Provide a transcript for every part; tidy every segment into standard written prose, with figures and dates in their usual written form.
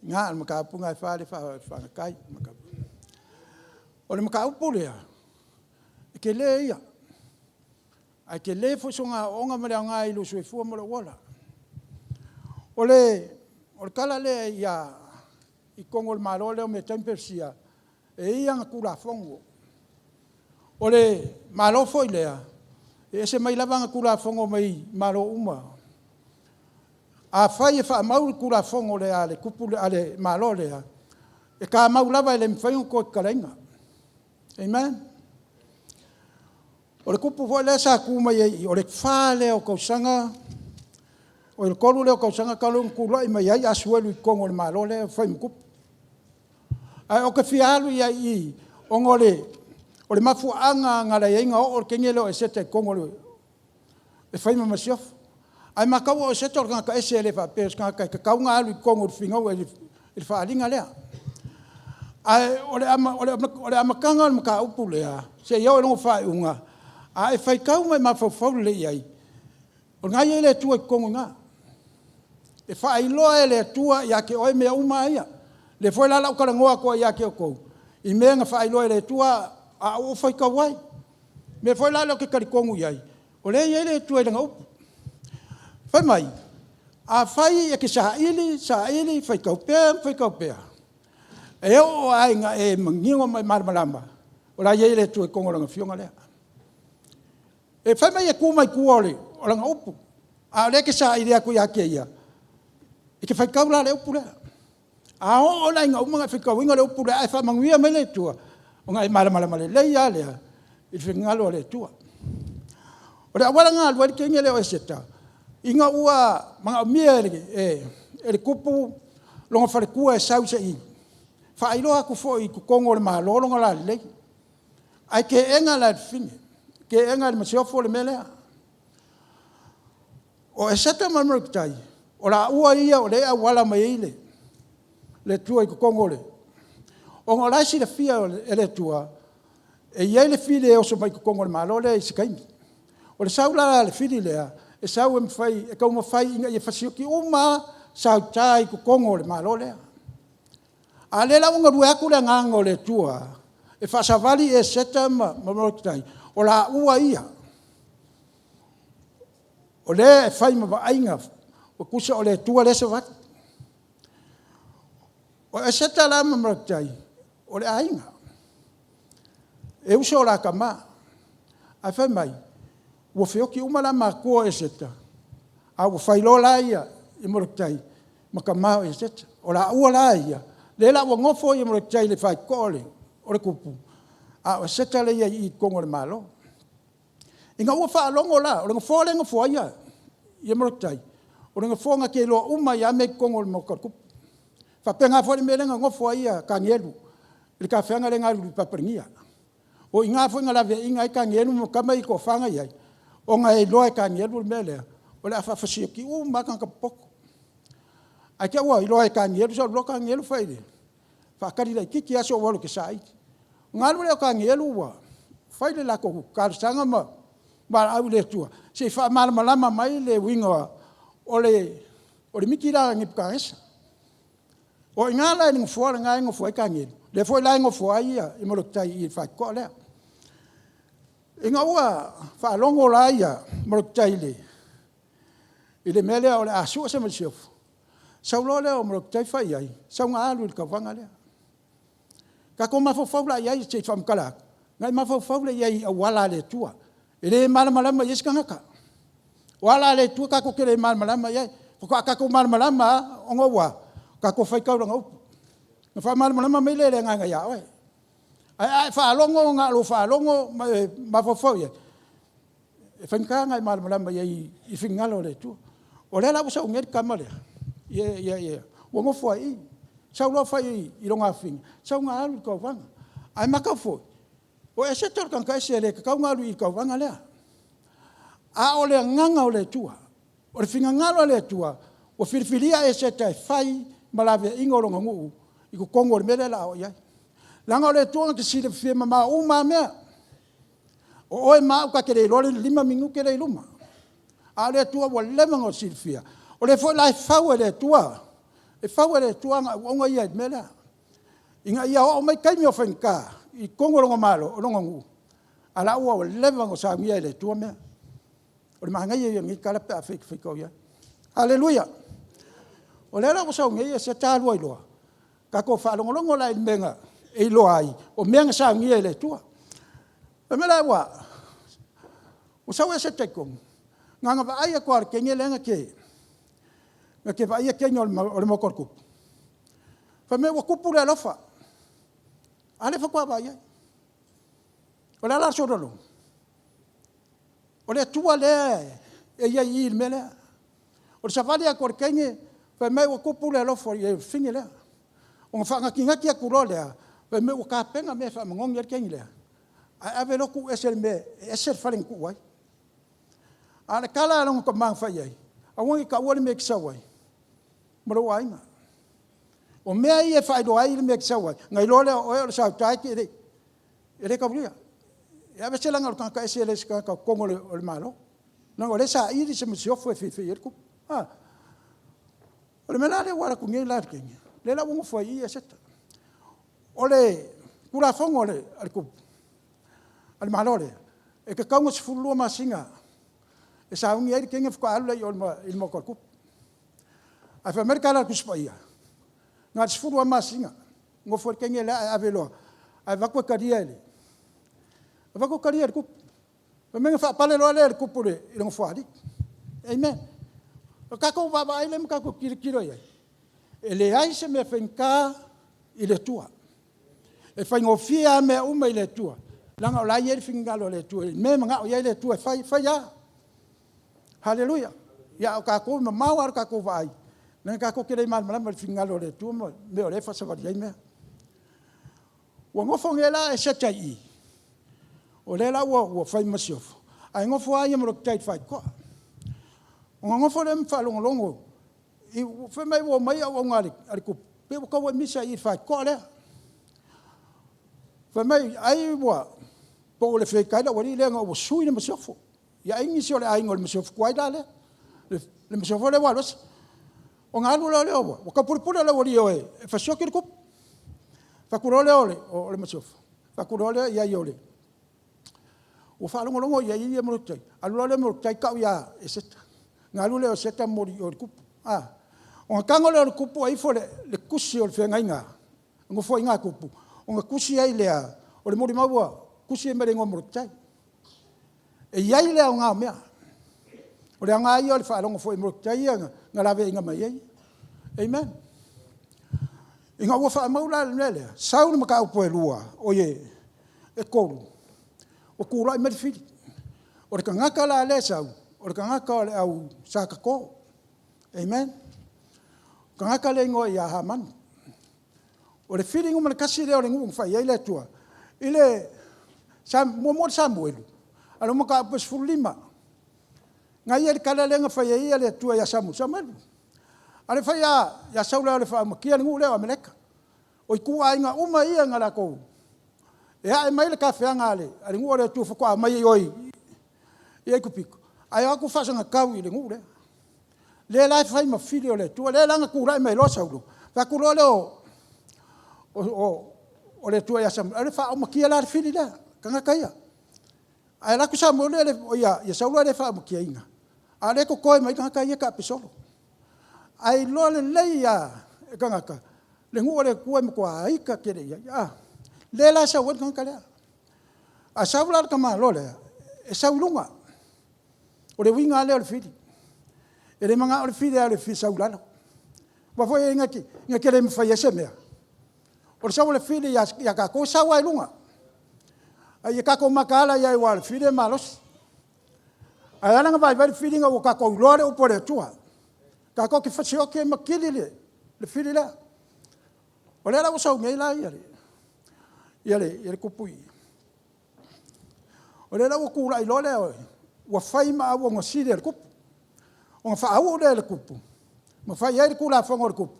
Ngā makapunga whare whangakai. O le makaupu lea. Ke le ia. Ai ke le fosonga onga mare ngā ilu sui fua mara wala. O le kala le ia i kongo le maro leo me tempersia. E ia ngā kura fongo. O le maro foi lea. E se mai lava ngā kura fongo mai maro uma. A fai e wha mauri kura fongo lea le kupu le maro lea. E ka mau lava e le mwhaingo ko karenga. Amen. O le kupu foi lea sa kuma i o le wha leo kausanga. O le kolu leo kausanga kalung kula i mai ai asuelu i kongo le maro lea whai mkupu. Ai o ke fialu ia i ongole o le mafu anga ngala inga o le kengelo e sete kongo le e whai masiof. Ai makau o sete o ka ese le fa pes ka kaunga alu i kongo le finga e le whaalinga lea. Ai o le amakanga le maka upu lea se iau e longo whai unga. Ai whai kau mai mafau le iai. O ngai e le tua i kongo ngā. E whai loa e le tua i ake oi mea uma ia. Le foi la o karangoa ko ia ke ko. I me nga whai loa e le tua a o whai kawai. Me foi la ke karikongu iai. O le ia le tua i langa upu. Whai mai. A whai e ke sa ili, whai kaupea. E o ai nga e mangingo mai marmalamba. O la ia le tua i kongo langa fionga lea. E whai mai e kumai kuole o langa upu. A le ke sa ili ako ia ke ia. E ke whai kaula le upu lea. A o la inga umanga whika winga le upu le ai whamanguia me le tua. O ngai mala le ia lea. I whingalo le tua. O le awala ngā alwari ke inga leo e seta. Inga ua mga umia e le kupu longa wharekua e sausa i. Whaailoha ku fo i ku kongo le mahalolonga la le lei. Ai ke enga la whine. Ke enga le masiofo le melea. O e seta mamarikitai. O la ua ia o le awala mai ile. Le tua i kukongo le. O ngā laisi le fia e le tua, e iei le fili e oso mai kukongo le malo le i sikaimi. O le saula le fili lea, e sau e mwhai, e kau mwhai inga i e whasioki uma sau tai kukongo le malo lea. A le la unga rue aku le ngango le tua, e whasavali e seta mamorokitai, o la ua ia. O le e whai mawa ainga, o kusa o le tua le se wati. O e seta la mamarakitai, o le ainga. E uso la kama, a whai mai, ua whioki umala ma kua e seta, a ua whailo la ia i marakitai, ma kamao e seta, o la ua la ia, le la ua ngofo i marakitai le whai kore, o le kupu, a ua seta le ia i kongo le malo. Inga ua whaalongo la, o le ngofo le ngofo ia, i marakitai, o le ngofo nga ke loa uma i ame kongo le mokakupu. Whapenga fwere me renga ngofo ia ka ngelu. Ili ka whenga renga uri paparingia. O inga fwenga la vea inga i ka ngelu mo kama i ko whanga iai. O nga e loa i ka ngelu me lea. O le a whawhasio ki maka ka poko. Ai kia ua i loa i ka ngelu sa loa ka ngelu whaire. Whakari lai kiki aso walu ke sa iti. Ngā lua leo ka ngelu ua. Whaire la ko kārsanga ma. Mara au le tua. Se wha malama mai le winga o le mikira ngipuka esa. O inga la ni ngofua nga ngofua i kangelu. Le foi la ngofua ia i molokitai i whai koa lea. Inga ua whaalongo la ia molokitai le. I le melea o le asua se malisiofu. Sau lo lea o molokitai whai ai. Sau ngā alu i kawanga lea. Ka ko mafofau la iai se whamkala. Ngai mafofau la iai a wala le tua. I le malamalama i eskangaka. Wala le tua ka ko kere malamalama iai. Ka ko malamalama ongo wa. Ka ko whai kauranga upu. Nga wha malama mai le ngā ngai awe. Ai whaalongo ngā lo whaalongo mawhawhau ia. E whainka ngai malama i whingalo le tua. O le la usa ungeri kamalea. Ia. Wa ngofua i. Sau lo whai i ronga whinga. Sau ngā alu i kauwanga. Ai makau fo. O e setor kan kaise le ka kaunga alu i kauwanga lea. A o le nganga o le tua. O le whinga ngalo le tua. O whiriwhiria e setai whai malawe ingoronga nguu, i ko kongo le mele la o iai. Langa o le tuanga ki sile whia mama uma mea. O oe maa uka kere lore 5 mingu kere luma. A le tua wa lemanga o sile whia. O le foi lai whau e le tua. e whau ere tuanga onga ia i mele. Inga ia o mai kaimi o whenka, i kongorongo malo, o rongo ngu. Ala ua o levang o sa ngia ele tua mea. O le mahanga ia ngi karape a whikau ia. Hallelujah. O lera o sa ngia se tālua iloa. Ka ko whaalongolongo la i menga e iloa ai. O menga sa ngia ele tua. E mele wa. O sa se tekong. Nganga va aia ko ar kenye lenga ke. Nga ke va aia kenye o le mokorkup. Fa me wa kupu le lofa. Ale fa kwa va ia. O le ala sorolo. O le tua le e ia i il mele. O le savali a kor kenye fa me wa kupu le lofa i finge le. O nga whanga ki ngaki a kuro lea. Fa me wa ka penga me fa mangongi ar kenye lea. A ave loku esel me esel faring ku wai. Ale kala along ko mang fa ia. A wangi ka wale me kisa wai. Maro wai nga. O mea i e whai do ai me kisa wai. Ngai lole o e o sa tai ki ere. Ere ka bria. E ave selanga o ka esele ska ka kongo le malo. Nang o le sa iri se msiofo e fifi irku. Ah. O le mena le wara ku ngai la kenye. Le la wongo foi i e seta. O le kura fongo le alku. Al malo le. E ka kaunga se fulua masinga. E sa ungi ai kenye fko alu le il mo korku. Ai fa merka la ku spaia. Nga se fulua masinga. Ngo for kenye la avelo. Ai va ko kariele. Va ko kariele ku. Va menga fa pale lo le ku pure il ngo fadi. Amen. Ka ko va va ile ka ko kiro ia. Ele ai se me fenka ile tua. E fa ngo fia me uma ile tua. Langa o la ia fingalo le tua. Me manga o ia ile tua fa ya. Hallelujah. Ya o ka ko ma mawar ka ko vai. Nang ka ko kire mal mal fingalo le tua me o le fa sa va ia me. Wa ngo fongela e setai. O le la wo fai masiof. Ai ngo fo ai mo tai fai ko. O ngo fo le mfa longo. I fe mai wo mai o ngari ari ku pe ko wo misa I fai ko le. Fe mai ai wo po le fe kai la wo le ngo sui le masiof. Ya ingi si ole ai ngol masiof ko ai dale. Le masiof le wa los. O ngalu le o ka purpura le wo ri o e fa shoki ku. Fa ku le o le masiof. Fa ku le ya yole. O whaalongolongo ia i mo tai. Alula le mo tai kau ia e seta. Ngalu le o seta mori o kupu. Ah. O kango le o kupu ai fo le kusi o le whenga inga. Ngo fo inga kupu. O nga kusi ai lea. O le mori maua. Kusi e mere ngo mo tai. E iai lea o ngā mea. O le anga ai o le whaalongo fo i mo tai ia nga lawe inga mai ai. Amen. Inga ua wha maula le lea. Sauni maka upo e lua. O ye. E koru. O kura I me fili. O le kangaka la le sau. O le kangaka le au sakako. Amen. Kangaka le ngo ia haman. O le fili nguma le kasi le o le ngu fai ai le tua. Ile mo Samuelu. Alo mo ka pes fulima. Ngai ele kala le nga fai ai le tua ya Samuelu. Ale fai ya saula le fa makia ngu le Amerika. O ku ai nga uma ia nga la ko. E ai mai le kafeanga ale, ale ngua le tu fo mai oi. E ku piko. Ai aku fa sanga kau I le ngure. Le la fai ma filio le tu le langa ku rai mai lo saulo. Fa ku le o le tu ya sam. Ale fa o makia la fili la. Kanga kaia. Ai la ku sa mo le o ya saulo le fa makia inga. Ale ko koi mai kanga kaia ka pisolo. Ai lo le ya kanga ka. Le ngure ku mo ko ai ka kere ya. Le la sa wan kan kala. A saula ka ma lo le. E saulunga. O le winga le o le fili. E le manga o le fili le fi saula. Wa foi ngaki, ngaki le mfa yese mea. O le saula fili ya ka ko sawa lunga. Ai ka ko makala ya wa le fili malos. Ai ala nga vai fili nga o ka ko lore o pore tua. Ka ko ki fasio ke makili le fili la. O le la o sau ngai la ia. Ele kupui. O le lawa kura I lole o. Wa fai ma awa nga siri le kupu. O nga wha au le kupu. Ma fai ai le kura whango le kupu.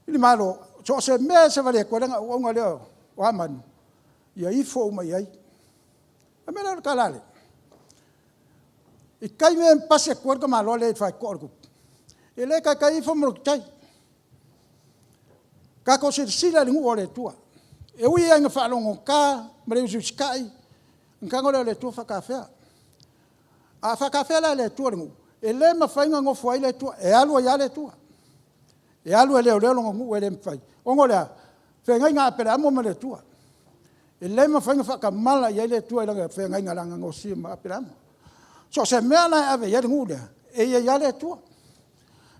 Ili malo, so se mea se vale kwa renga o nga leo o amanu. Ia ifo uma iai. A mena le kalale. I kai me pase kwa ka malo le fai kwa le kupu. E le kai ifo mo tai. Ka ko se sila le ngu ole tua. E ui anga whaalongo ka, mare usu skai, nkangole le tua whakawhea. A whakawhea le tua ringu. E le mawhainga ngofu ai le tua, e alua ia le tua. E alua leo leo longo ngu e le mwhai. Ongo lea, whengai ngā pere amo ma le tua. E le mawhainga whakamala ia le tua ilanga whengai ngā ranga ngosi ma pere amo. So se mea lai ave ia ringu lea, e ia le tua.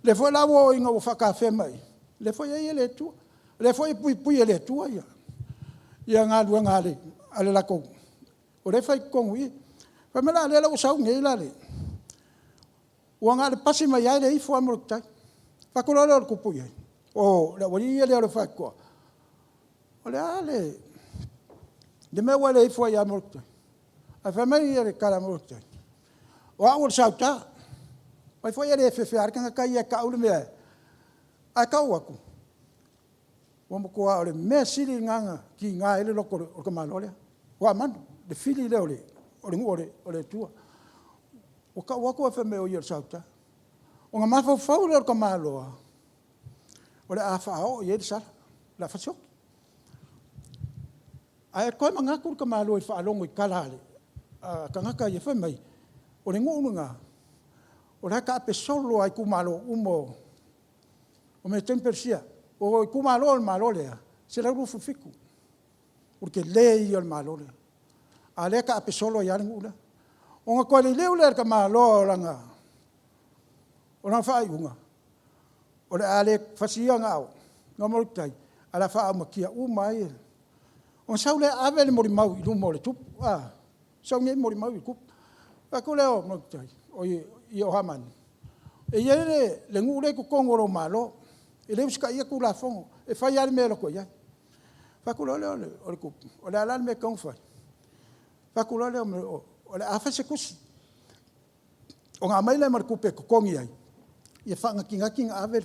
Le foi lawo inga o whakawhea mai. Le foi ia le tua. Le foi pui le tua ia. Ia ngā lua ngā le, ale la kou. O le whai kongu i. Whamela le la usau ngei la le. Ua ngā le pasi mai ai le i fua morokitai. Whakurore o le kupui ai. O le wari ia le o le whakoa. O le ale. Le mea wale i fua ia morokitai. A whamai ia le kara morokitai. O a ua le sauta. Wai fua ia le fefe arikanga kai ia ka ule mea. A kau aku. Ua mokoa o le mea siri nganga ki ngā ele loko o ka malolea. Ua manu. Le fili le o le ngu o le tua. O ka wako e whame o i o sauta. O ngā mawhau whau leo ka māloa. O le a whao i e sara. La whasioki. A e koe mangaku ka māloa i whaalongo i kalale. Ka ngaka i e whamai. O le ngu ngā. O le haka ape solo ai ku māloa umo. O me tempersia. O i ku māloa o le māloa lea. Se la rufu fiku. O ke le i o le māloa lea. A le ka ape solo i aringu ula. O ngā koe leo lea ka māloa o ranga. O ranga whaai unga. O le ale whasia ngāo. Ngā moritai. A la whaa makia umai. O sau le ave le mori mau i lumo le tupu. Sau ngai mori mau i kupu. Ako leo moritai. O i o hamani. E iere le ngu le kukongoro mālo. E leo sika ia ku la fongo. E whai ale mea loko iai. Whakula leo o le kupu. O le alane mea kaung whai. Whakula leo o le awhase kusi. O ngā maile mara kupe kukongi ai. Ia whangaki ave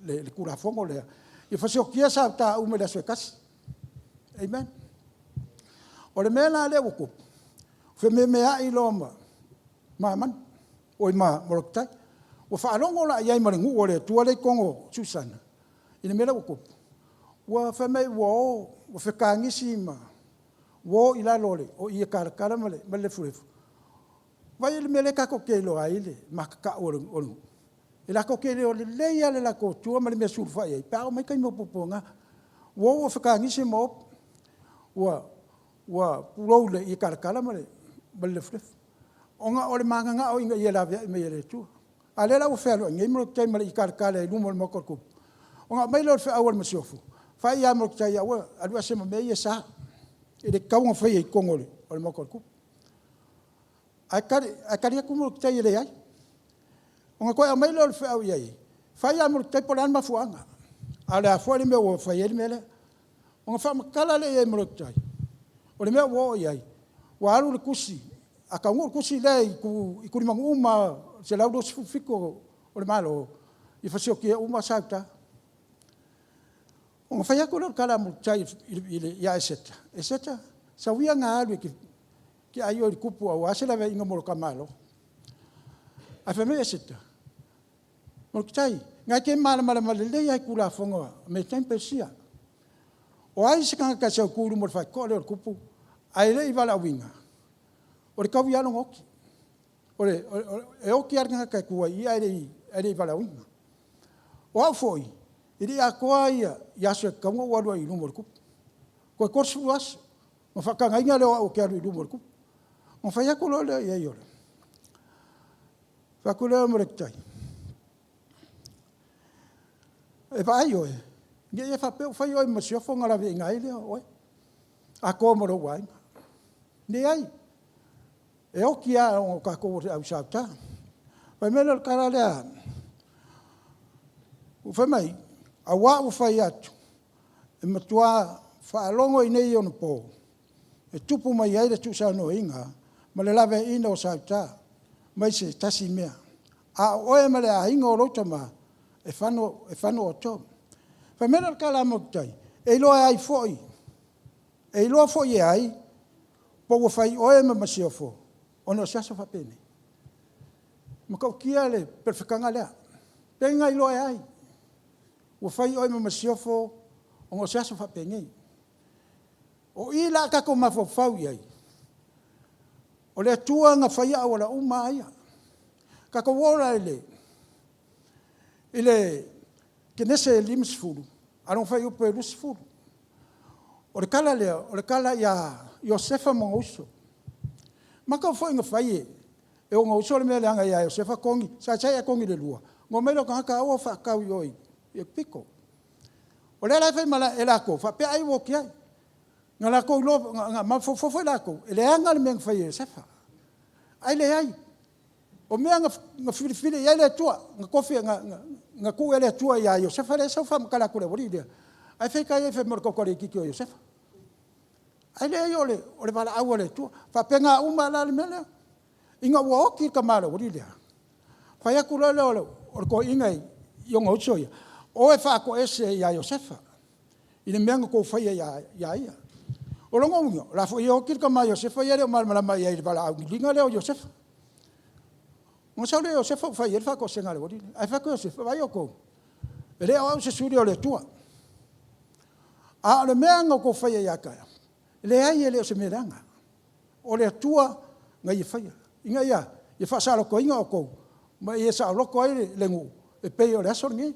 le kura fongo lea. Ia whasiokia sa ta ume le soe kasi. Amen. O le mea la leo kupu. Whe me mea i lo ma man. O i ma morokitai. O whaalongo la iai mara ngu o le tua le kongo Susana. Ina mea leo kupu. Ua whamei wo o whekangisi ma. Wo i la lole, o ia karakara male furefu. Vai ele mele kako keilo aile, makaka oru. E la kokele o le leia le la kotua male me surfa ia. Pao mai kai mo poponga. Wo o whakangisi mo, ua purou le ia karakara male furefu. Onga o le manganga o inga ia la vea me ia tua. A le la o whelo, ngai mo tei male i karakara e lumo le mokor kupu. Onga mai lo whea awal masiofu. Whai ia mo tei awa, alua sema me ia saa. E le kaunga whai e kongole o le mokor kupu. A kari aku mo kitei e le ai. O ngā koe a maile o le whau iai. Whai a mo kitei polan mafuanga. A le a whai le mea o whai e le mele. O ngā wha makala le iai mo kitei. O le mea o iai. Wa alu le kusi. A kaunga le kusi le i kurimangu uma se lau do sifufiko o le malo. I whasiokia uma sauta. O ngā whai ako le kala mo kitei i ia eseta. Eseta, sa wia ngā alu ki ai o i kupu au asela vea inga moro kamalo. A whame eseta. Moro kitai, ngai ke mala lei ai kula whangoa, me tempesia. O ai se kanga kasau kuru moro whai kore o kupu, ai rei wala winga. O re kawi along oki. O re, e oki arkanga kai kua i ai rei wala winga. O au foi, iri a koa ia aso e kaunga walua i lumoro kupu. Koe korsu aso, ma whakanga inga leo au ke alu i lumoro kupu. Ma whai ako leo leo iai ora. Whako leo mo rekitai. E whai oe. Nge e whapeo whai oe ma siofo ngarawe i ngai leo oe. A koa moro wai. Ne ai. E oki a o kako o au sauta. Wai mele o kara lea. U whamai. A wā u whai atu. E matua whaalongo i nei ono pō. E tupu mai aire tu sa no inga. Ma le lawe ina o sauta. Mai se tasi mea. A oe ma le a inga o rota ma. E whano o tō. Wha mera kala mo kitai. E loa ai foi. E loa foi e ai. Po wa whai oe ma masio fo. Ono siaso whapene. Ma kau kia le perfekanga lea. Penga i loa ai. ua fai oi mamasiofo o go se aso faapegei o i la kako mafofau iai o le atua ga faia ua la uma aia kako ola ile kenese limsfulu along fai upe lusfulu o le kala lea o le kala ia Iosefa mo uso maka foi nga fai e o uso le mele anga ia Iosefa kongi sa sai kongi le lua ngo melo ka o fa ka yoi e piko o le la fai mala e la ko fa pe ai wo kia nga la ko lo nga ma fo la ko le anga le meng fai Iosefa ai le ai o mea nga fili ia le tua nga kofi nga ku ele tua ia Iosefa le so fa kala ko le wori dia ai fai kai e fe mo ko le kiki o Iosefa ai le o le bala au le tua fa penga uma la le mele inga wa oki ka mala wori dia fa ya ku le o ko ingai yo ngo choya o e fa ko ese ia Iosefa ile menga ko fa ia o lo ngo la fo yo ki ka ma Iosefa ia le mal ma ia le bala au linga le o Iosefa mo sa le Iosefa fa ia fa ko senga le wori ai fa ko Iosefa va yo ko le au se suri o le tua a le menga ko fa ia ka le ai ele o se meranga o le tua nga ia faia inga ia fa sa lo ko inga o ko ma ia sa lo ko le ngu e pe o le aso ngi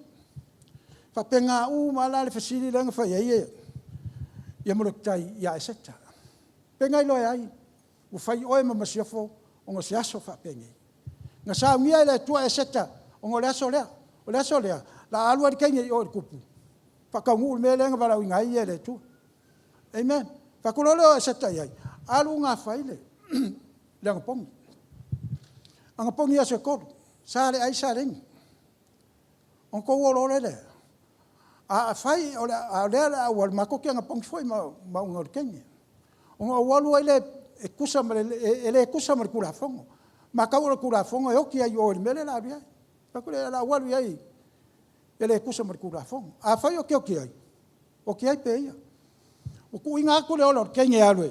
fa penga mala le fasili le nga fa ia mo le tai ia seta penga lo ai u fai o ma masiafo o ngo se aso fa penga nga sa mia le tua seta o ngo le aso le la alu ar kenye o kupu fa ka ngu me le nga bala inga ia le tu amen fakulolo seta iai alu nga faile le ngapong anga pongi aso ko sale ai sale on ko wolo le a fai o le wal mako ke ngapong foi ma ngor kenye on walu ele e kusa ele kusa mar kula fongo ma ka wala kula fongo yo ki ai o mele la bia fakule la walu ai ele kusa mar kula fongo a fai o ki ai o ki ai pe ia o ku inga ko le olo kenye alwe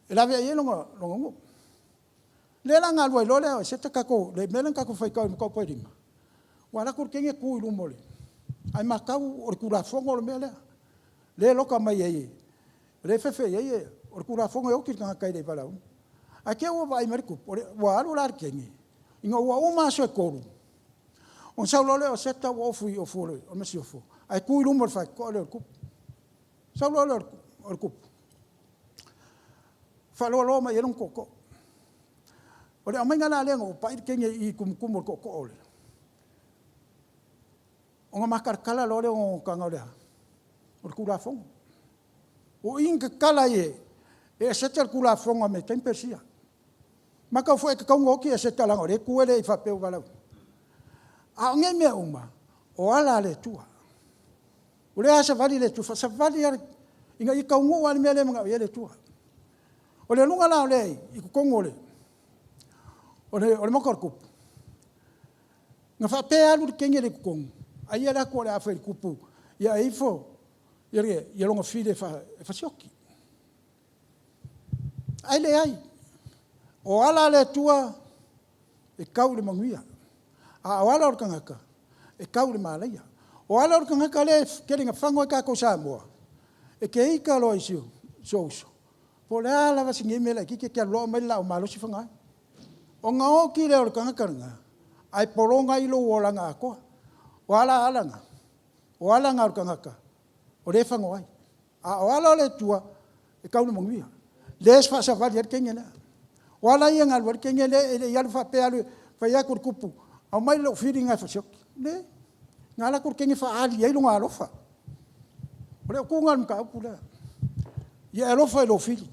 e la vea ye longo le la nga alwe lo le se te kako le melan kako fai ka ko poirima wala ku kenye ku lu mole ai makau o ku la fongo le mele le loka mai ye le fefe ye o ku la fongo o ki ka kai le bala a ke o vai merku wa alu la kenye inga wa o ma so ko on sa lo le o seta wo fu o fu o me si o fu ai ku lu mo fa ko le ku sa lo o ku fa lo ma yelong koko o le amenga la le ngo pa kenye I kum koko ole o nga makar kala lo le o kanga le o ku la fong o inga kala ye e setel ku la fong me tempesia maka fo e ka ngo ki e setel la ngore ku ele fa pe o bala a nge me uma o ala le tua o le asa vali le tu fa sa vali inga I ka ngo wal me le mga ye le tua o le lunga la le I ku kongole o le makorku nga fa pe alu kenye le kong ai era ko le afa kupu ia ifo ia longa fide fa sioki ai le ai o ala le tua e kau le manguia a wala o kangaka e kau le malaya o ala o kangaka le kelinga fango e ka ko sa mo e ke I ka lo isio so po le ala va singi mele ki ke lo me la o malo si fanga o nga o ki le o kangaka nga ai poronga I lo wala nga ko wala alanga o kangaka o le fango ai a wala le tua e kau le manguia les fa sa va dir kengena wala ia ngal war kengele e ia fa pe alu fa ia kur kupu au mai lo feeling ai fa sok le ngala kur kengi fa ali ai lo ngalo fa ole ku ngal ka pula ia lo fa lo feeling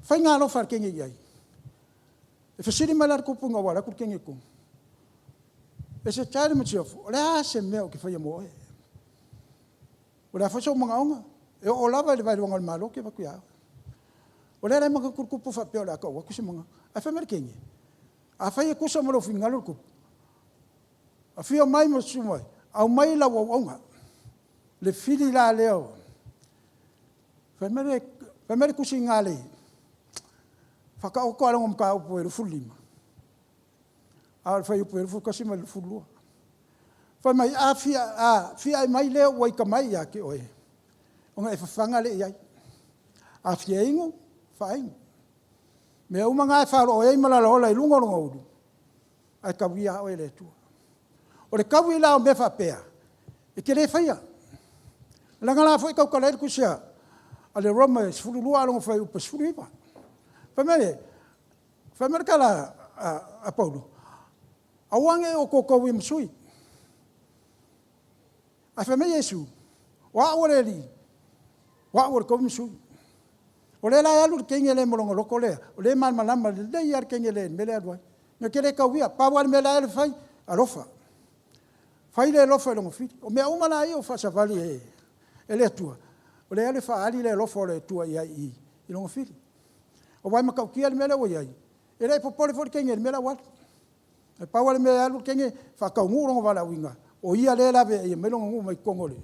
fa ngalo fa kengi ai e fa siri malar kupu ngawala kur kengi ku e se tare mo tiof ole a se me o ki fa ia mo ole fa so mga onga e o lava le vai ngal malo ke va ku ia ole ra mga kur kupu fa pe ola ka wa ku se mga a fa mer kengi a fa ia ku so mo lo fingalo ku a fio mai mo sumai au mai la wa le fili la leo fa mere ku singale fa ka o ko ala ngom ka o po fulima al fa yu po fu ka sima le fulu Fa mai fia mai leo wai ka mai ya ke oe. O ngai whawhanga le iai. A fia ingo, wha ingo. Me uma ngai wharo o ei malala ola i lunga ronga uru. Ai ka wia oe le tua. O le kawi lao me whapea. E ke le whaia. Langa la fwoi kau ka leir kusia. A le roma e sfurulua alonga whai upa sfuriwa. Whamere ka la a Paulo. Awange o koko i msui. A whame Yesu. Wa ore li. Wa ore kowi msui. O le la alu kenge le molonga loko lea. O le man malama le le iar kenge le mele aduai. Nga kere kawia. Pawar mele alu fai. Alofa. Fai le lofa longa fiti. O mea umana i o fasa vali e le tua. O le alu fa ali le lofa o le tua i longa fiti. O wai makau kia le mele o iai. E rei popole fori kenge le mele watu. E pawar mele alu kenge fa kau ngurunga wala winga. O ia le lave e melonga ngu mai kongole.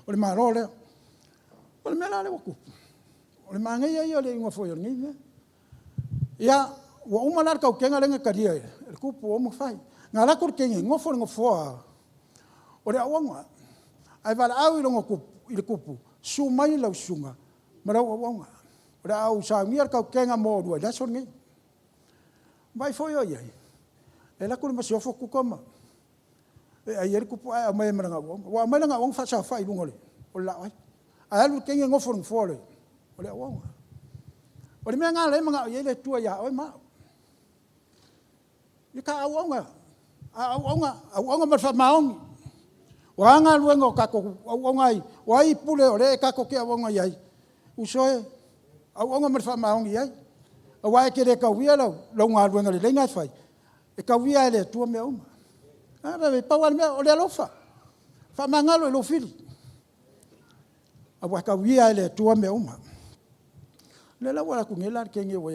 O le maro le. O le mele ale waku. O le mangai ia le inga foi o ngi. Ia wa umana kau kenga lenga karia. E kupu o mo fai. Nga la kur kenge ngofo ngofoa. O le awanga. Ai wala au ilonga kupu, ile kupu. Su mai lau sunga. Marau awanga. O le au sa ngiar kau kenga mo dua. Da son ngi. Vai foi o iai. E la kur masiofo kukoma. E ai ere kupu ai mai maranga wong. Wa mai nga wong fa sa fa ilunga le. O la ai. Ai alu kenge ngofo ngfole. O le awanga. O le mea ngā le manga o iei le tua ia oi maa. I ka awanga. Awanga marfa maongi. Wa anga luenga o kako awanga ai. Wa i pule o le kako ke awanga iai. Usoe. Awanga marfa maongi iai. Wa e kere ka wia lau. Lau ngā luenga le lengai fai. E ka wia le tua mea uma. Me pawan mea o le alofa. Fa mangalo e lo fili. Awa ka wia le tua mea uma. Le la wala ku ngela ke nge wo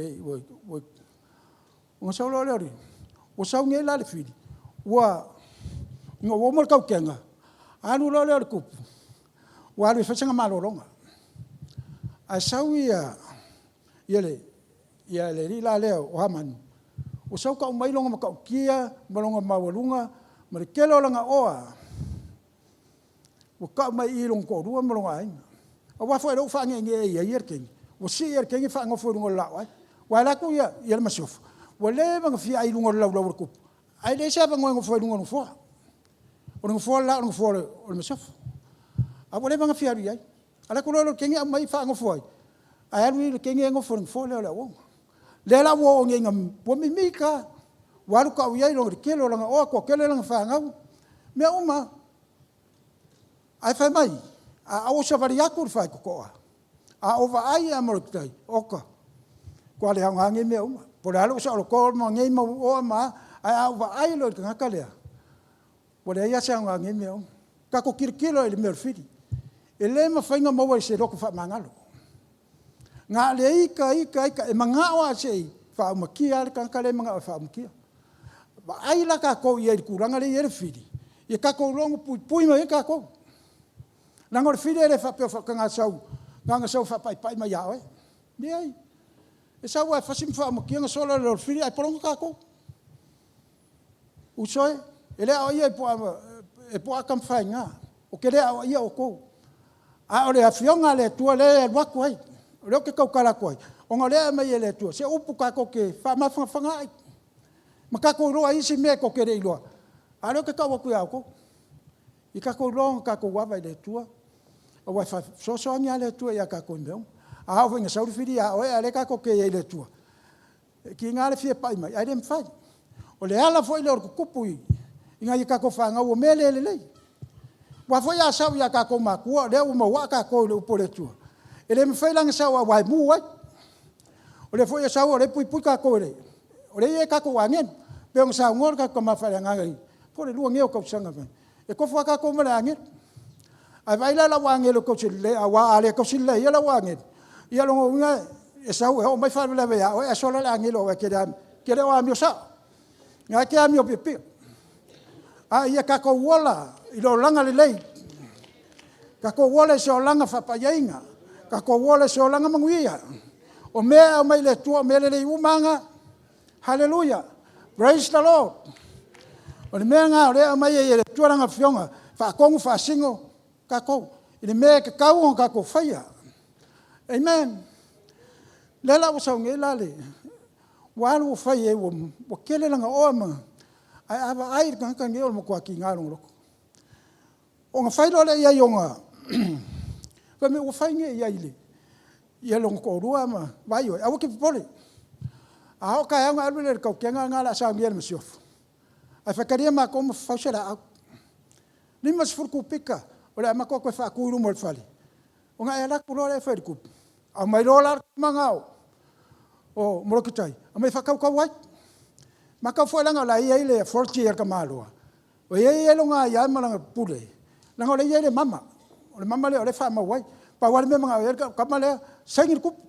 o sa lo le o sa ngela le fili wa ngo wo mo ka kenga anu lo le ku wa le fa sanga malo longa a sa wia yele la le o haman o sa ka mai longa ka kia malonga mawalunga ma le kelo langa oa o ka mai i long ko rua malonga ai o wa fa lo fa nge ia yer kenga o si kenge fa ngo fo ngol lawa wala ku ya le masof wala bang fi ai ngol law law ku ai le sa bang ngo fo ngol fo o ngo fo la ngo fo o masof a wala bang fi ai ala ku lo kenge mai fa ngo fo ai alu kenge ngo fo le wo le la wo nge ngam po mi mika walu ka wi ai lo ke lo nga o ko ke le nga fa ngau me uma ai fa mai a o sa vari akur fa ko a ova ai a mortai oka ko le hanga nge me uma por alo sa lo ko mo nge mo o ma a ova ai lo ka kalea por ia sa nga nge me ka ko kirkilo ele merfiti ele ma fainga mo wa se ro ko fa mangalo nga le ika e manga wa se fa ma kia ka kale manga fa ma kia ba ai la ka ko ye kuranga le ye fiti ye ka ko longo pui ma ka ko nangor fiti ele fa pe fa ka sau nga sau fa pai mai yawe ni ai e sa wa fa sim fa mo ki nga solo lo fili ai pronga ka ko usoe ele ai po akam fa nga o ke le ai o ko a ore a fionga le tua le wa ko ai o ke ka kala ko o nga le mai le tua se upu ka ko ke fa ma fa nga ai ma ka ko ro ai si me ko ke re lo a ro ke ka wa ku ya ko i ka ko long ka ko wa vai le tua o wa fa so nya le tua ya ka ko ndeu a ho nga sa fili a o ale ka ko ke le tua ki nga le fie pai mai ai dem fai o le ala foi le ko kupui inga i ka ko fa nga o mele le wa foi a sa ya ka ko ma ku le o mo wa ka ko le po le tua ele me fai lang sa wa mu wa o le foi a sa o le pui ka ko le o le e ka ko wa ngen pe nga sa ngor ka ko ma fa nga ngai po le lu ngeo ko sanga e ko fa ka ko ma ngen ai vai la wange lo ko chile a wa ale ko chile ya la wange ya lo nga e sa o mai fa la ya o e so la ngelo ke le wa mi sa nga ke ami o pipi a ia ka ko wala i lo langa le ka ko wala so langa fa pa yainga ka ko wala so langa manguia o mea mai le tua me le umanga hallelujah praise the lord O le mea ngā o lea mai e le tuaranga whionga, whaakongu whaasingo, kako. I le mea ke kauonga kako whaia. Amen. Lela o sau nge lale. Walu o whai e o kele langa oama. Ai awa ai ka nge o mo kua ki ngā rongo. O ngā whai role ia ionga. Ka me o whai nge ia ile. Ia longo ko rua ma vai o. Awa ki pole. A o kai anga alwele kau kenga ngā la sa nge le masiofu. Ai whakaria ma ko mo whausera au. Ni mas furku pika. O le ama ko koe whaakuiru mo le whali. O ngā e laku role e whairikupu. Au mai rola mangao. O morokitai. A mai whakau kau wai. Makau whaelanga la ia ile forti e ka māloa. O ia ia longa ia malanga pule. Langa o le ia ile mama. O le mama le o le wha mawai. Pa wale me mga o ia ka malea saingir kupu.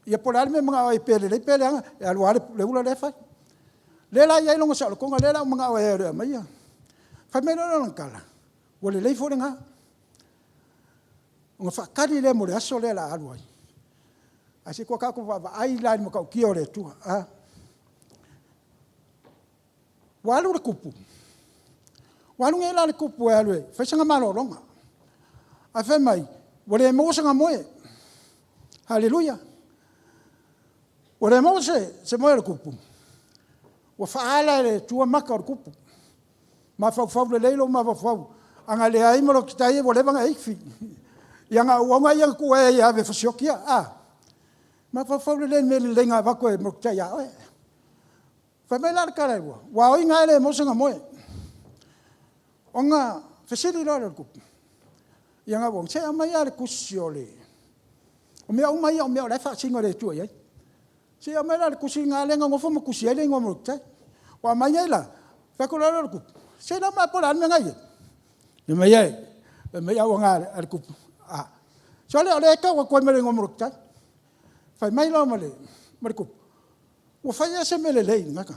Ia polale me mga o i pele. Le pele anga. E alu ale le ula le whai. Lela ia ilonga sa lo konga lela o mga o e rea mai ia. Whai mei lona kala. Wale leifo le ngā. O ngā whakari le mo le aso le la alu ai. Asi kua kako wa ai lai mo kau kia o le tua. Walu le kupu. Walu nge la le kupu e alu e. Whaisanga malo ronga. A whai mai. Wale mosanga moe. Halleluja. Wale mose se moe le kupu. Wa whaala le tua maka o le kupu. Ma whau le leilo ma whau. Anga le aimaro ki tai e wale wanga eikfi. Ianga uanga ianga kua e ave whasiokia. Ma whau le me le lenga wako e mo ki tai a oe. Whamai la kare ua. Wa oi ngā ele mosanga moe. O ngā whesiri roi le kupu. Ianga wong. Se a mai ale kusi o le. O mea umai o mea o le whaasingo le tua iai. Se a mai la le kusi ngā lenga ngofo mo kusi ele ngā mo ki tai. Wa mai ei la. Whakura le kupu. Se na mai pola anu ngai e. Ni mai ei. Mai au ngā le kupu. So le ole ka wa koe mere ngā mo ki tai. Whai mai la male. Mare kupu. Wa whai ase mele lei ngaka.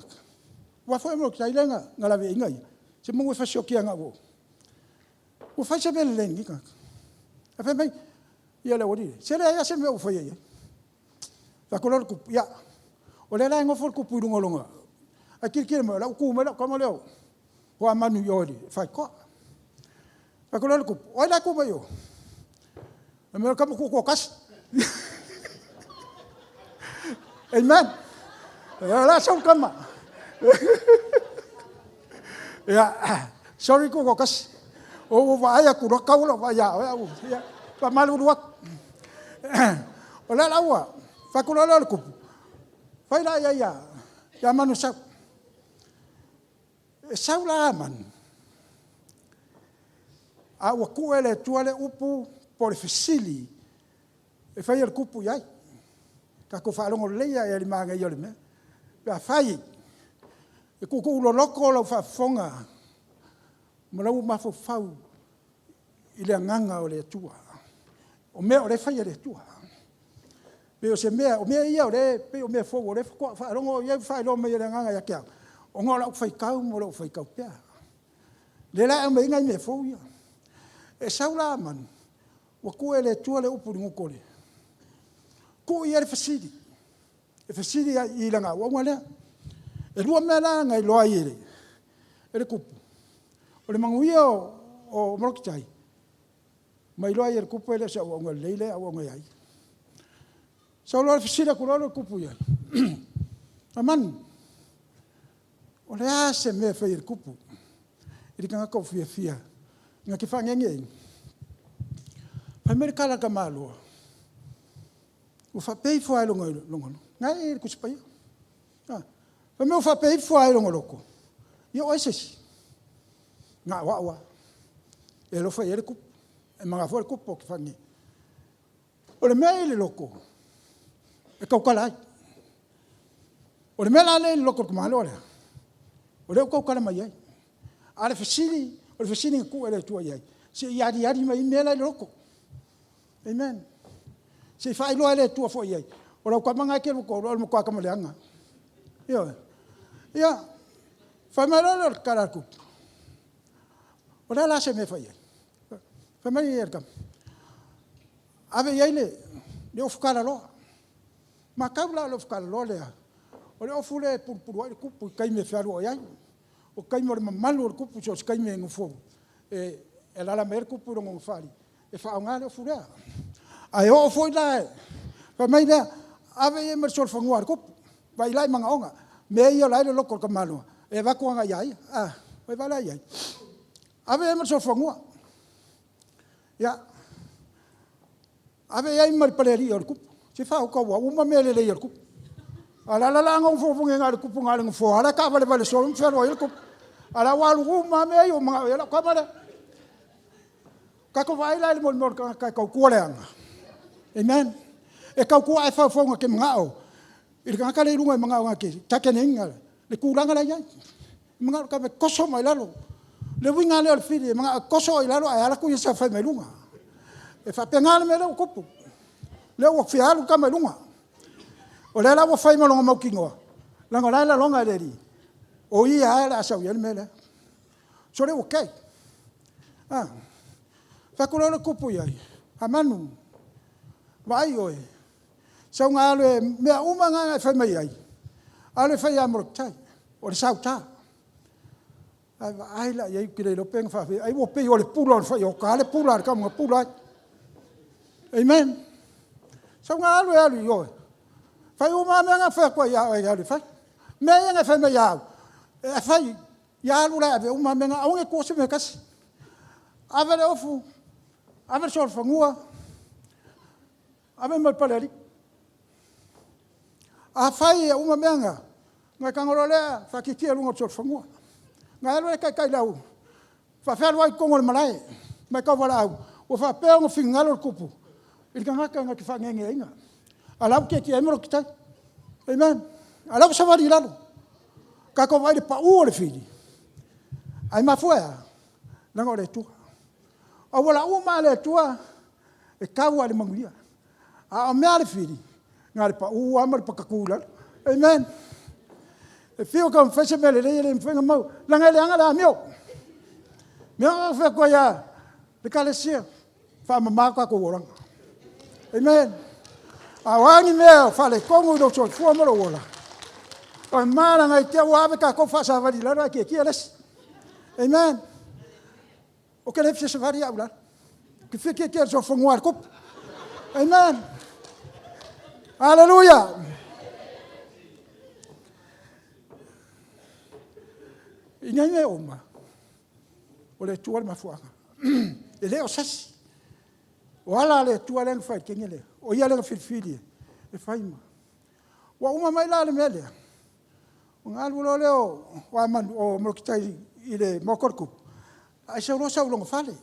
Wa whai mo ki tai lenga ngā lawe ingai. Se mungu e whasiokia ngā wo. Wa whai se mele lei ngaka. A whai mai. Ia le ori. Se le ase me o whai ei. Whakura le kupu. Ia. O le lai ngofo le kupu i runga. A kirikiri mo. La uku me la kama leo. Hoa manu i ori. Whai koa. Whakura le kupu. Oi la kupa i o. E mea kama kukua kasi. Amen. La sau kama. Ya, sorry kukua kasi. O whaia kura kaula whaia. Pa malu ruak. O la laua. Whakura le kupu. Whai la ia. Ya manu sau. Sau la manu. A ua kua le tua le upu po le fesili. E whai le kupu iai. Ka ko whaalongo leia e li maanga i ole mea. Pea whai. E kuku ulo loko lau whaafonga. Malau mafo whau. I le nganga o le tua. O mea o le whai le tua. Pe o se mea, o mea ia o le, pe o mea fo o le whaalongo iai whai lo mea le nganga ia kia. O ngā lau whai kau mo lau whai kau pea. Le la e mea ingai mea fo ia. E sau la manu. Wa kua le tua le upu ringo kore. Ko ia le fasiri. E fasiri i langa wanga lea. E rua mea la ngai loa i ele. E le kupu. O le manguia o Morokitai. Mai loa i ele kupu ele sa wanga leile a wanga iai. Sa loa le fasiri a kura le kupu iai. Aman. O le ase mea whai ele kupu. Iri kanga kau fia fia. Nga ki whangenge i. Pai mere kala ka māloa. O whapei whae longa longa. Ngai e kusipai. Pai me o whapei whae longa loko. Ia o esesi. Ngā wawa. E lo whai ere kupu. E mga whae kupu o ki whange. O le mea ele loko. E kaukala ai. O le mea la le loko ka māloa lea. O leo kaukala mai ai. A le fasiri. O le fasiri nga kua ele tua iai. Se iari mai mea la le loko. Amen. Se fai loa ele tua fo iai. O rau ka manga ke ko ro mo ka maleanga. Ia. Ia. Fai mai loa le karaku. O la se me fai. Fai mai ia kam. Ave iai le ofukara loa. Ma kaula le ofukara loa le. O le ofule purpuru ai kupu kai me fiaru iai. o kai mo le mamalu o kupu so kai me ngofo e la mer kupu rongo fali e fa ngale fura ai o foi la fa mai da ave e mer sol fanguar kupu vai lai manga onga me ia lai lo ko malu e va ko nga yai vai va lai ave e mer sol fangua ya ave ai mer paleri o kupu se fa ko wa uma me le o kupu ala la nga fo fo nga kupu nga nga fo ala ka vale so un fero il kupu ala wa lu ma me yo ma ala ka mara ka ko vai lai mo ka ko le anga amen e ka ko ai fa fo nga ke nga o il ka ka le runga nga nga ke ta ke ninga le ku ranga la ya nga ka me koso mai lalo le winga le al fili nga koso i lalo ala ku sa fa me lunga e fa pengal me lo kupu le o fialu ka me lunga o le la wo fai mo longa mo kingo la ngora la longa le ri o ia ala sa yel mele so le okay fa ko le kupu ia amanu vai oi sa nga le me uma nga fa mai ai ale fa ya mo tai o le sa ta ai la ia ki le lo peng fa ai wo pe o le pulo fa yo ka le pulo ka mo pulo amen sa nga le ali yo fa uma me nga fa ko ya le fa me nga fa me ya e fa ya lu la ve uma me nga o nge ko se me kas ave le ofu ave sol fangua ave mal paleri a fai uma me nga ka ngorole fa ki ki lu ngor sol fangua nga lo kai lau fa fa wai ko ngol malai me ka wala o fa pe ngo fingalo kupu il ka nga ki fa ngenge inga ala ke ki emro kita amen ala sa vari lalo ka ko vai pa o le fili ai ma fuea na ngore tu a wala o ma le tua e ka wa le manguia a me ale fili ngare pa o amar pa ka kula amen e fio ka fese mele le mfenga mau la ngale anga la mio me fa ko ya de kalesia fa mama ka ko orang amen awani me fa le kongo do so fu mo lo o mara ngai te wa ka ko fa sa va di la ke les amen o ke le fese varia ula que fi ke so fo ngoar ko amen hallelujah inga me oma o le tua ma fuanga e le o sasi o ala le tua le fa ke ngele o ia le filfili e faima wa uma mai la le mele o ngalu lo le o man o mo kitai ile mokorku ai se ro sa lo fale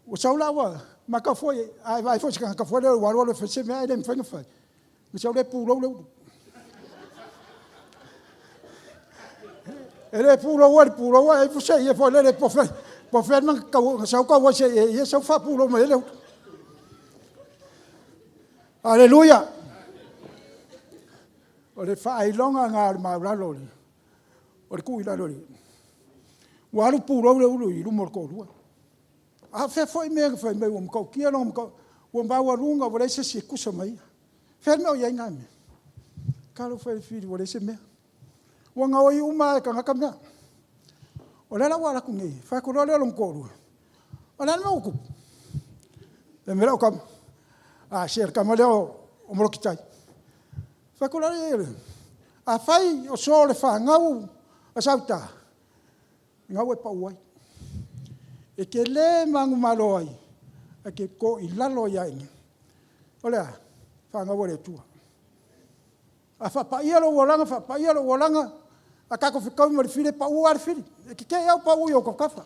o sa la wa ma ka foi ai vai foi ka foi le wa lo fe se me ai le mfenga fa mi sa le pu lo ele pulo wa e fuse e fo le po fe man ka sa ka wa se e sa fa pulo me le aleluya o le fa ai longa nga ma la lo o ku ila lo wa lu pulo le u lu mo ko lu a fe foi me o ko ki lo ko o ba wa lunga o le se ku so mai fe me o ya ngame ka lo fe fi o le se me wanga o uma ka ngaka mea o le la wala ku ngi fa ko le lo ko o le no ku e me lo kam a ser kam le o mo kitai fa ko le a fai o so le fa ngau a sauta ngau e pa wai e ke le mangu maloi e ke ko i lalo ya inga o le fa ngau le tua a fa pa ia lo wolanga a ka ko fikau mo file pa u ar fili e ke au pa u yo ko kafa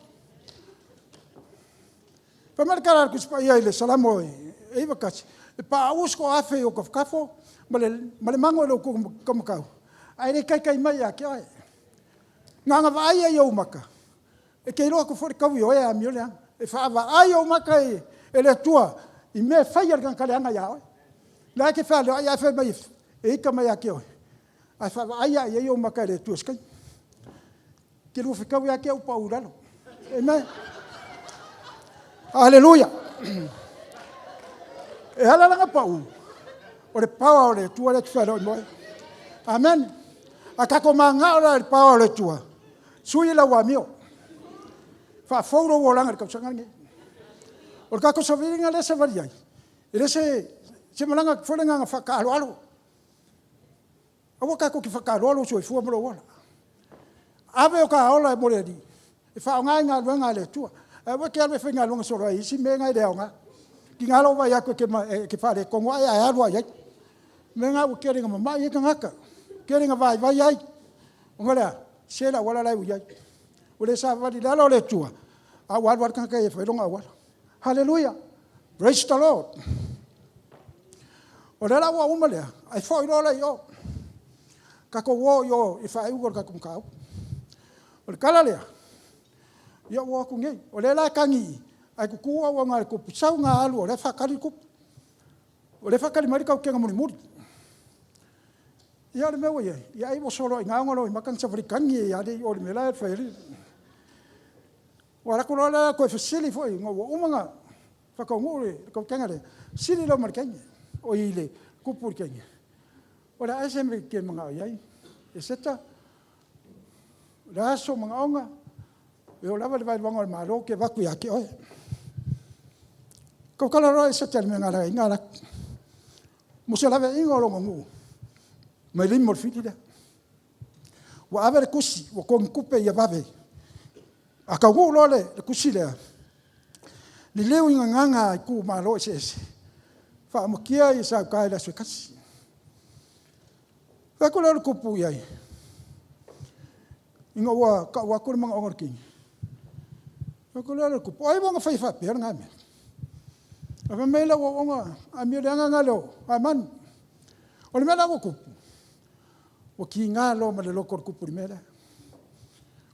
pa mar kala ku spa ia le salamo e va kas e pa us ko afe yo ko kafo male mango lo ko ka ai le kai mai a ke ai nga vai yo maka e ke ro ko for ka yo e a mi le e fa va ai yo maka e le tua i me fa ia kan kala nga ya la ke fa lo ia fa mai e ka mai a ke ai fa ai ai yo maka le tu skai ke lu fica ya ke o paulano amen aleluya e hala nga pau o le pau o le tu le fa lo mo amen A kako manga ora le pao le tua. Sui la wa mio. Fa foro wo langa ka sanga ngi. O kako sa vinga le sa varia. Ele se malanga folenga fa ka alo. Awa kako ki fa ka alo so fu mo wala. Ave o ka ola mo le di. E fa nga luenga le tua. Awa ke alwe fenga lunga so rai si me nga de nga. Ki nga lo va ya ke fa le kongo ai ai alo ya. Me nga o keringa mama ye ngaka. Keringa vai ai. Ngala sela wala lai uya. Ule sa va di la le tua. A wa kan ka e fa longa wa. Hallelujah. Praise the Lord. O le la wa umale. Ai fo i lo yo. Ka ko wo yo i fa u ka kum ka. O le kala le. Yo wo ku ngi. O le la kangi. Ai ku ku wa nga ku sau nga alu o le fa kali ku. O le fa kali mari ka ke nga muri. Ya le mewe ya i mo solo nga ngolo makan sa frikangi ya de o le mela fa ri. Wa la ko la ko fasili fo ngo umanga fa ko ngore ko kengare sili lo markenye o ile kupur kenye. O la asem ke manga ya e seta la so manga onga e o lava le vai wango ma ro ke vaku ya ke o. Ko kala ro e seta me ngala. Mo se lava ingolo ngu. Mai limo fiti da. Wa ave kusi wa ko kupe ya bave. Aka go lole kusi le. Ni leo nganga ku ma lo se. Fa mo kia i sa kai la se kasi. Fa ko lo kupu ya. Inga wa ko mga ongor king. Fa ko lo kupu ai wanga fa pe nga me. Ava mela wa onga a mi le nga lo. Aman. O le mela wo kupu. O ki ngā lo ma le loko kupu mera.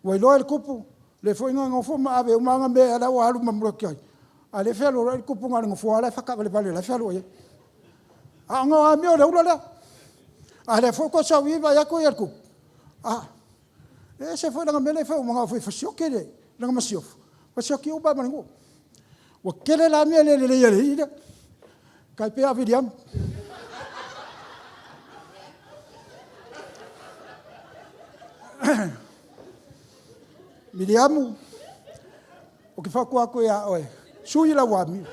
Wa ilo el kupu le foi nga ngofo ma ave umanga me ala wa alu mamro kai. A le felo el kupu nga ngofo ala fa ka le vale la felo ye. A nga mi o le ula. A le fo ko sa wi va ya ko el kupu. Ah. Se foi nga me le fa umanga foi fa siokele nga ma siof. Fa sioki uba ma ngo. Wa kele la mi le ye. Kai pe avidiam. Miriamu o ke whakua koe a oe sui la wami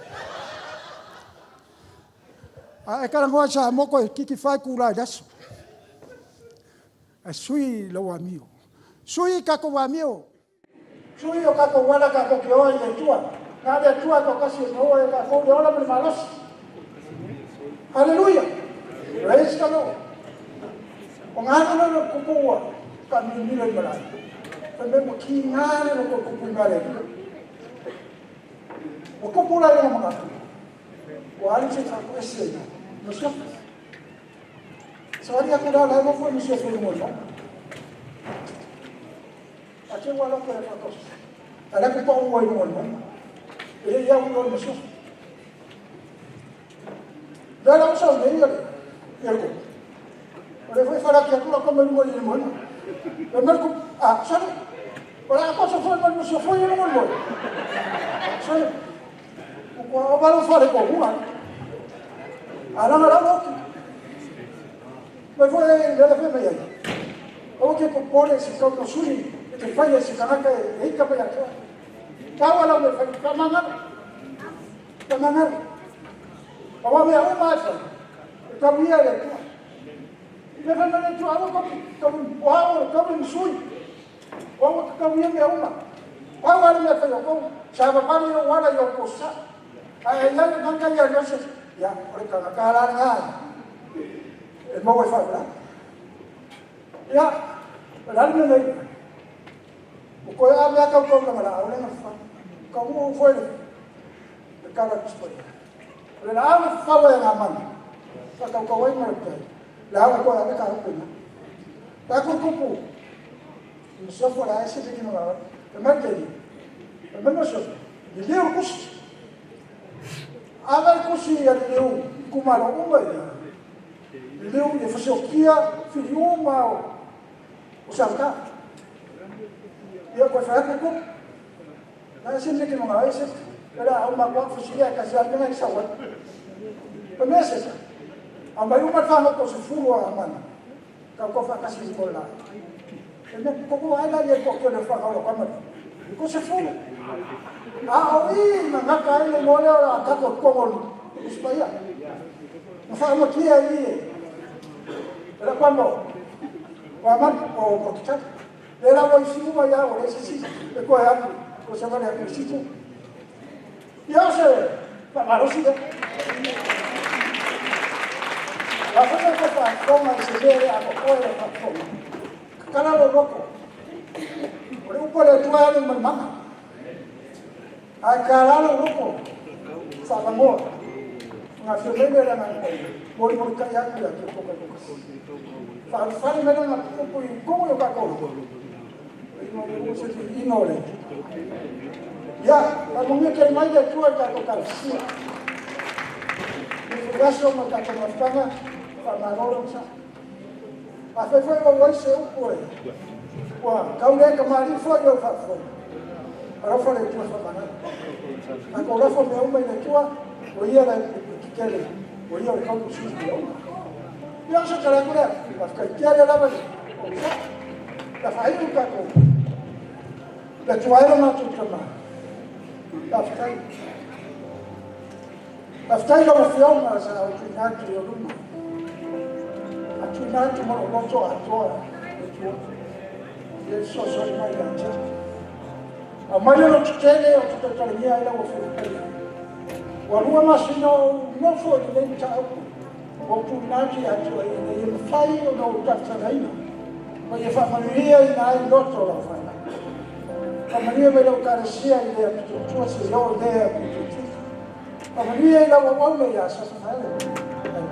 a e karangoa sa moko e kiki whai kura i daso a sui la wami sui kako wami sui o kako wala kako ke oe le tua nga le tua ko kasi no e ka fo de ola pe malos hallelujah praise the Lord o ngana no kupua ka mi ni le malai Também mo ki ngale no ko ngale. O ko pula le mo ka. O ali se tra ko ese. No so. Sari a kura la mo fo mi se fo mo no. A che wala ko le ko. Ala ko pa o mo no. Ele ya mo no so. Dala mo so ne yo. Yerko. Ore foi fala que a kura ko mo no. Le merco ah, sorry. Ora cosa foi ma non so foi non mo. Sorry. O valo fare con una. Ara no. Ma foi le fe me aí. O que compone se con sui che fai se canaka e capa ya. Kawa la me fai kamanga. O me a ma fa. Kabia le. Le fa me tu amo con wow, con sui. O ka wia me uma. Pa wa me fa yo ko. Sa ba pa yo wala yo ko sa. Ai la ka ka ya yo se. Ya, o ka ka la nga. E mo wa fa la. Ya, la me le. O ko ya me ka ko ka la, o le na fa. Ka mo foi. E ka la ko. Le la fa wa nga man. Fa ka ko wa me ka. La ko la ka ko na. Ta ko ko. Non so fuori se ti non va. E ma che e ma non so. Di leo così. Ava così a leo come la uma. Di leo ne faccio chia figlio ma o salta. Io poi fare che ma se che non va se era uma qua facile a casa non è sawa. E me se. Amba io ma fanno così fulo a mano. ko fa kasi ko la ene ko ala ye ko ke le fa ka lo ka ma ko se fu oi na ka ile mo le ora ka ko ko Espaya. No fa mo kia ali. Era quando o aman o protectar. Era o isimu ma ya o ese sí. E ko ya ko se va a isimu. Ya se para lo sigue. La cosa que fa toma se debe a ko era fa toma. Kana lo loco. Por un por el tuano en mama. A cara lo loco. Fa amor. Nga fenene la nga mori kaya ku ya ko ko fa mena nga ko yo ka ko ino se inole ya la muñe que mai de tu ka ko ka si ni gaso mo ka ko fanga fa maroro sa a fe fue o se u ko wa ka le ka mari fo yo fa fo ara fo le tu fa mana a ko la fo me u me de tu o ia la kele o ia ka ku si ya se kala ku la ka kele la ba la fa ai ka ko la tu ai ma tu tama la ftai lo fio ma sa o tu na tu yo lu a tu na tu mo lo so a to tu ye so mai la cha a mai lo tu kele o tu ta ni ai la o fio Walua masino no foi nem tau o tu nati atu e e fai o no tafsaraina ma e fa maria e nai loto la fai fa maria me lo carecia e le tu se yo de fa maria e la o me ya sa fa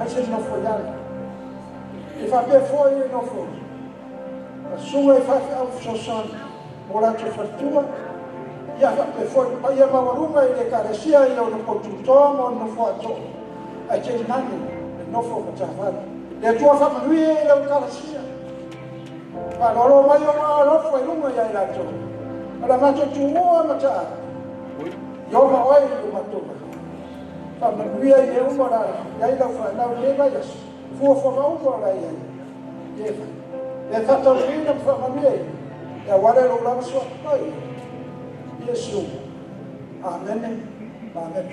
e se no foi ya e fa pe foi e no foi a sua e fa au so son ora tu fatua ya pe foi pa ia mawarunga i le karesia i o no potutomo no fo ato a che nani no fo ka tafala le tua fa manui i le karesia pa loro mai o ma lo fo lunga ia la to ala ma tu o ma ta yo ma oi lu ma to fa manui i le uma la ia la fa na le vai as fo ma uma la ia ye le fa to ina fa manui ya wale lo la so ai Yesu. Amen. Amen.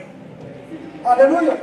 Hallelujah.